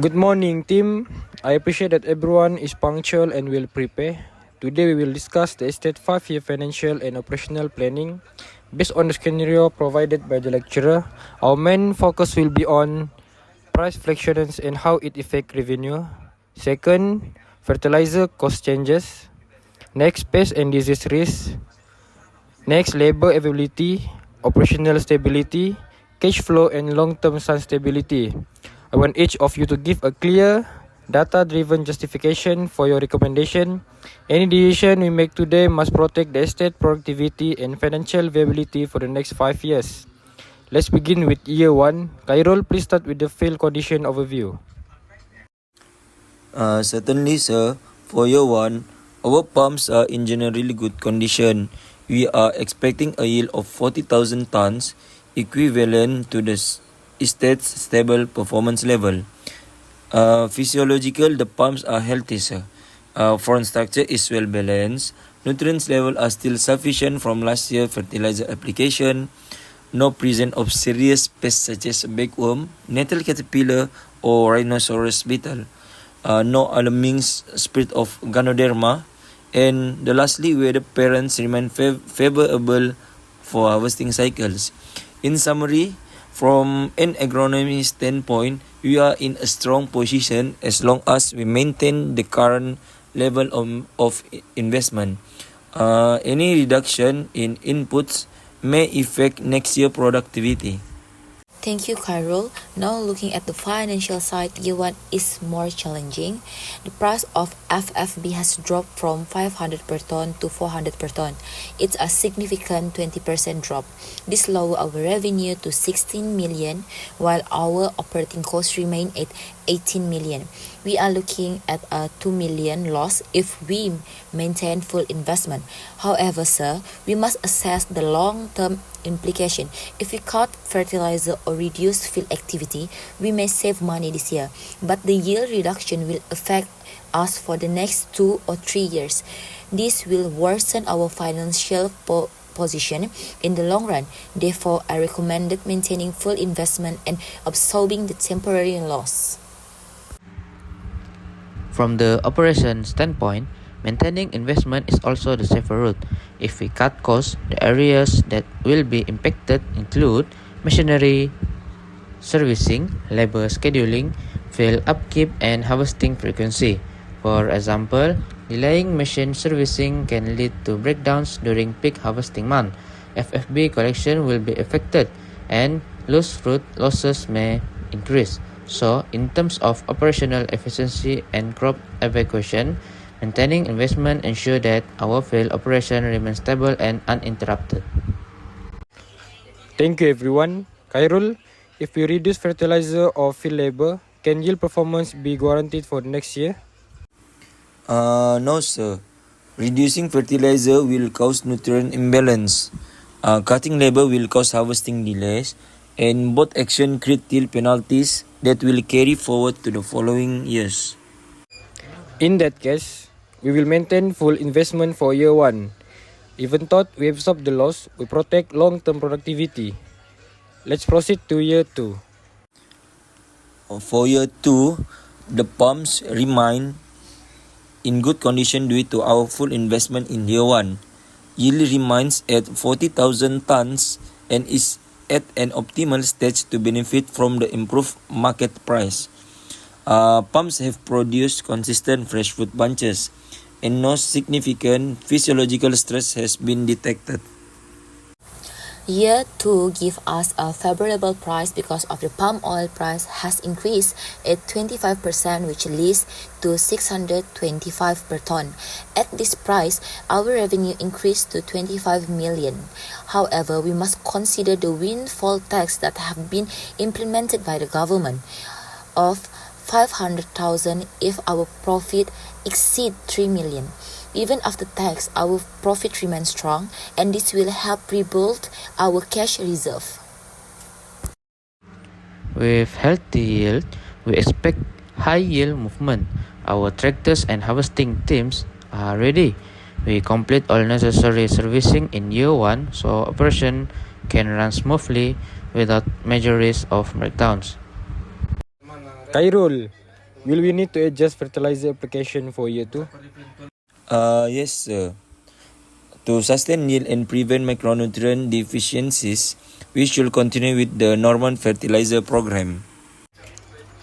Good morning, team. I appreciate that everyone is punctual and will prepare. Today we will discuss the estate 5-year financial and operational planning. Based on the scenario provided by the lecturer, our main focus will be on price fluctuations and how it affects revenue. Second, fertilizer cost changes. Next, pest and disease risk. Next, labor availability, operational stability, cash flow and long-term sustainability. I want each of you to give a clear, data-driven justification for your recommendation. Any decision we make today must protect the estate productivity and financial viability for the next 5 years. Let's begin with year 1. Khairul, please start with the field condition overview. Certainly, sir. For year 1, our pumps are in generally good condition. We are expecting a yield of 40,000 tons, equivalent to the estate's stable performance level. Physiological, the pumps are healthy, sir. Front structure is well balanced. Nutrients level are still sufficient from last year fertilizer application. No presence of serious pests such as bagworm, nettle caterpillar, or rhinoceros beetle. No alarming spread of ganoderma. And lastly, weather patterns remain favorable for harvesting cycles. In summary, from an agronomy standpoint, we are in a strong position as long as we maintain the current level of investment. Any reduction in inputs may affect next year productivity. Thank you, Khairul. Now looking at the financial side, year 1 is more challenging. The price of FFB has dropped from 500 per ton to 400 per ton. It's a significant 20% drop. This lowered our revenue to 16 million, while our operating costs remain at 18 million. We are looking at a 2 million loss if we maintain full investment. However, sir, we must assess the long-term implication. If we cut fertilizer or reduce field activity, we may save money this year, but the yield reduction will affect us for the next 2 or 3 years. This will worsen our financial position in the long run. Therefore, I recommended maintaining full investment and absorbing the temporary loss. From the operation standpoint, maintaining investment is also the safer route. If we cut costs, the areas that will be impacted include machinery, servicing, labor scheduling, field upkeep, and harvesting frequency. For example, delaying machine servicing can lead to breakdowns during peak harvesting month. FFB collection will be affected, and loose fruit losses may increase. So, in terms of operational efficiency and crop evacuation, maintaining investment ensure that our field operation remains stable and uninterrupted. Thank you, everyone. Khairul, if we reduce fertilizer or field labor, can yield performance be guaranteed for next year? No, sir. Reducing fertilizer will cause nutrient imbalance. Cutting labor will cause harvesting delays, and both action create yield penalties that will carry forward to the following years. In that case, we will maintain full investment for year 1. Even though we absorb the loss, we protect long-term productivity. Let's proceed to year 2. For year 2, the pumps remain in good condition due to our full investment in year 1. Yield remains at 40,000 tons and is at an optimal stage to benefit from the improved market price. Pumps have produced consistent fresh fruit bunches, and no significant physiological stress has been detected. Year 2 gives us a favorable price because of the palm oil price has increased at 25%, which leads to 625 per ton. At this price, our revenue increased to 25 million. However, we must consider the windfall tax that have been implemented by the government of 500,000 if our profit exceed 3 million. Even after tax, our profit remains strong, and this will help rebuild our cash reserve. With healthy yield, we expect high yield movement. Our tractors and harvesting teams are ready. We complete all necessary servicing in year 1 so operation can run smoothly without major risk of breakdowns. Khairul, will we need to adjust fertilizer application for year 2? Yes, sir. To sustain yield and prevent micronutrient deficiencies, we should continue with the normal fertilizer program.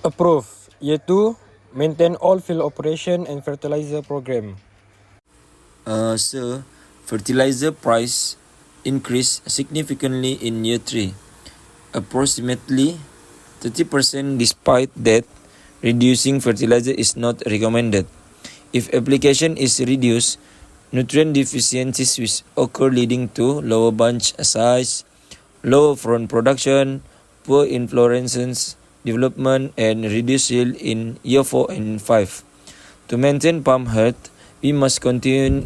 Approve. Year 2, maintain all field operation and fertilizer program. Sir, fertilizer price increased significantly in year 3, approximately 30%. Despite that, reducing fertilizer is not recommended. If application is reduced, nutrient deficiencies will occur, leading to lower bunch size, lower frond production, poor inflorescence development, and reduced yield in year 4 and 5. To maintain palm health, we must continue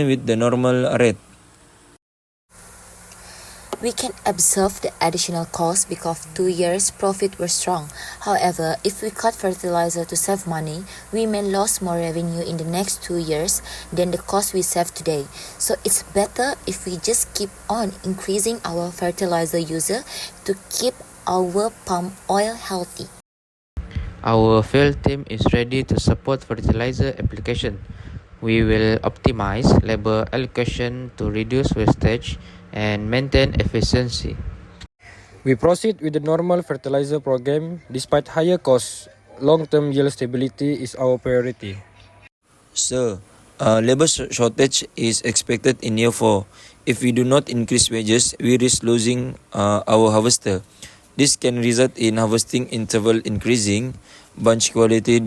with the normal rate. We can absorb the additional cost because 2 years profit were strong. However, if we cut fertilizer to save money, we may lose more revenue in the next 2 years than the cost we save today. So it's better if we just keep on increasing our fertilizer user to keep our palm oil healthy. Our field team is ready to support fertilizer application. We will optimize labor allocation to reduce wastage and maintain efficiency. We proceed with the normal fertilizer program despite higher costs. Long-term yield stability is our priority. Sir, labor shortage is expected in year 4. If we do not increase wages, we risk losing our harvester. This can result in harvesting interval increasing, bunch quality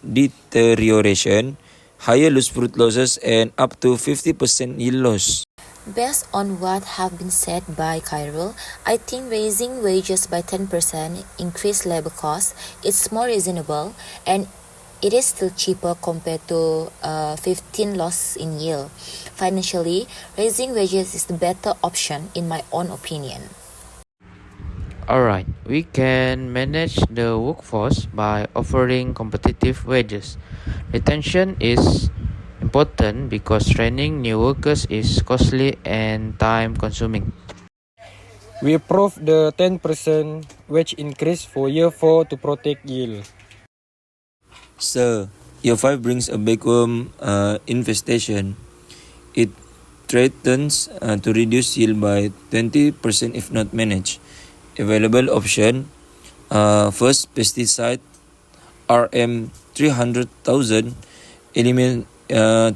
deterioration, higher loose fruit losses, and up to 50% yield loss. Based on what have been said by Khairul, I think raising wages by 10% increase labor costs is more reasonable, and it is still cheaper compared to 15 loss in yield. Financially, raising wages is the better option in my own opinion. Alright, we can manage the workforce by offering competitive wages. Retention is important because training new workers is costly and time consuming. We approve the 10% wage increase for year 4 to protect yield. Sir, year 5 brings a backward infestation. It threatens to reduce yield by 20% if not managed. Available option: first, pesticide RM 300,000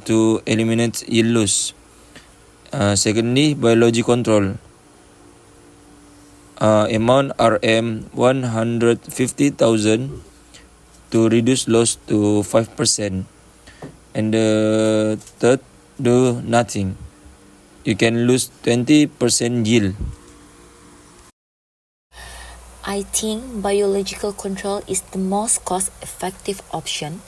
to eliminate yield loss. Secondly, biology control. Amount RM 150,000 to reduce loss to 5%. And the third, do nothing. You can lose 20% yield. I think biological control is the most cost-effective option.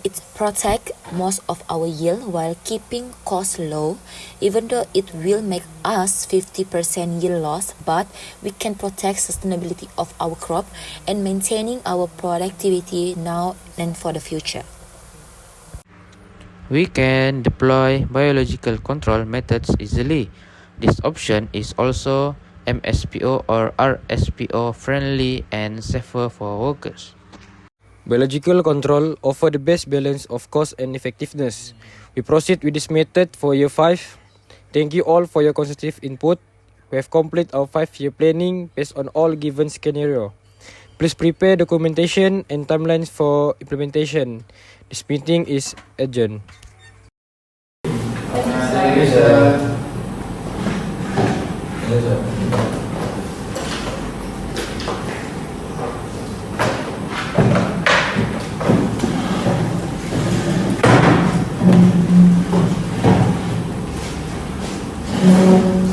It protects most of our yield while keeping costs low, even though it will make us 50% yield loss, but we can protect sustainability of our crop and maintaining our productivity now and for the future. We can deploy biological control methods easily. This option is also MSPO or RSPO friendly and safer for workers. Biological control offer the best balance of cost and effectiveness. We proceed with this method for year 5. Thank you all for your constructive input. We have completed our 5-year planning based on all given scenario. Please prepare documentation and timelines for implementation. This meeting is adjourned. Thank you.